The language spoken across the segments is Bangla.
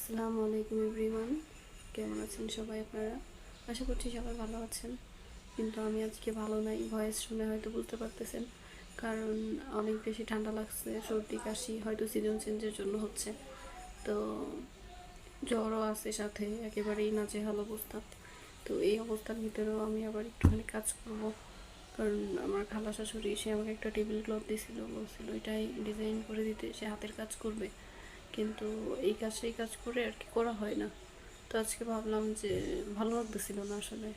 আসসালামু আলাইকুম এভরিওয়ান, কেমন আছেন সবাই আপনারা? আশা করছি সবাই ভালো আছেন। কিন্তু আমি আজকে ভালো নাই, ভয়েস শুনে হয়তো বুঝতে পারতেছেন। কারণ অনেক বেশি ঠান্ডা লাগছে, সর্দি কাশি, হয়তো সিজন চেঞ্জের জন্য হচ্ছে। তো জ্বরও আছে সাথে, একেবারেই নাজেহাল অবস্থা। তো এই অবস্থার ভিতরেও আমি আবার একটুখানি কাজ করব। কারণ আমার খালা শাশুড়ি সে আমাকে একটা টেবিল ক্লথ দিয়েছিল, বলছিল এটাই ডিজাইন করে দিতে, সে হাতের কাজ করবে। কিন্তু এই কাজ সেই কাজ করে আর কি করা হয় না। তো আজকে ভাবলাম যে ভালো লাগতেছিল না আসলে,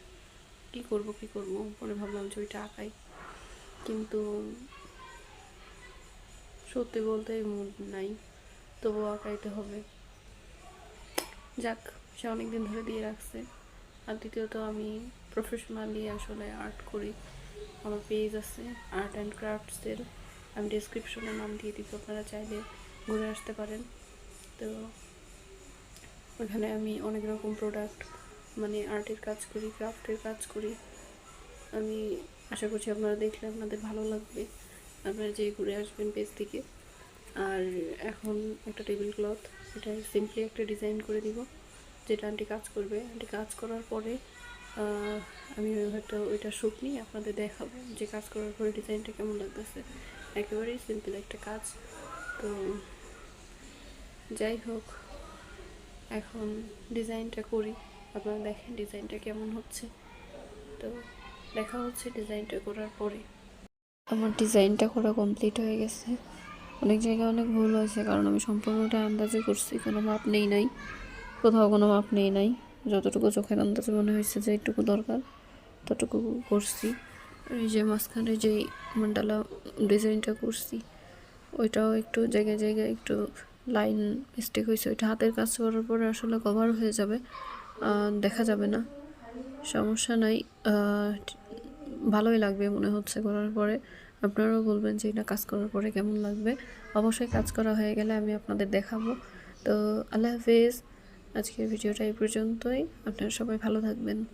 কি করব পরে ভাবলাম যে ওইটা আঁকাই। কিন্তু সত্যি বলতে মুড নাই, তবুও আঁকাইতে হবে। যাক, সে অনেকদিন ধরে দিয়ে রাখছে। আর দ্বিতীয়ত আমি প্রফেশনালি আসলে আর্ট করি, আমার পেজ আছে আর্ট অ্যান্ড ক্রাফটসের, আমি ডিসক্রিপশনে নাম দিয়ে দিব, আপনারা চাইলে ঘুরে আসতে পারেন। তো ওখানে আমি অনেক রকম প্রোডাক্ট, মানে আর্টের কাজ করি, ক্রাফটের কাজ করি। আমি আশা করছি আপনারা দেখলে আপনাদের ভালো লাগবে, আপনারা যে ঘুরে আসবেন পেজ থেকে। আর এখন একটা টেবিল ক্লথ, এটা সিম্পলি একটা ডিজাইন করে দিব, যেটা আন্টি কাজ করবে। আন্টি কাজ করার পরে আমি হয়তো ওইটা শ্যুট নিয়ে আপনাদের দেখাবো যে কাজ করার পরে ডিজাইনটা কেমন লাগতেছে। একেবারেই সিম্পল একটা কাজ। তো যাই হোক, এখন ডিজাইনটা করি, আপনারা দেখেন ডিজাইনটা কেমন হচ্ছে। তো দেখা হচ্ছে ডিজাইনটা করার পরে। আমার ডিজাইনটা করা কমপ্লিট হয়ে গেছে। অনেক জায়গায় অনেক ভুল হয়েছে, কারণ আমি সম্পূর্ণটা আন্দাজে করছি, কোনো মাপ নেই নাই, কোথাও কোনো মাপ নেই নাই। যতটুকু চোখের আন্দাজে মনে হয়েছে যে এইটুকু দরকার ততটুকু করছি। এই যে মাঝখানে যেই মান্ডালা ডিজাইনটা করছি, ওইটাও একটু জায়গায় জায়গায় একটু লাইন মিস্টেক হয়েছে। ওইটা হাতের কাজ করার পরে আসলে কভার হয়ে যাবে, দেখা যাবে না, সমস্যা নাই। ভালোই লাগবে মনে হচ্ছে করার পরে। আপনারাও বলবেন যে এটা কাজ করার পরে কেমন লাগবে। অবশ্যই কাজ করা হয়ে গেলে আমি আপনাদের দেখাবো। তো আল্লাহ হাফেজ, আজকের ভিডিওটা এই পর্যন্তই। আপনারা সবাই ভালো থাকবেন।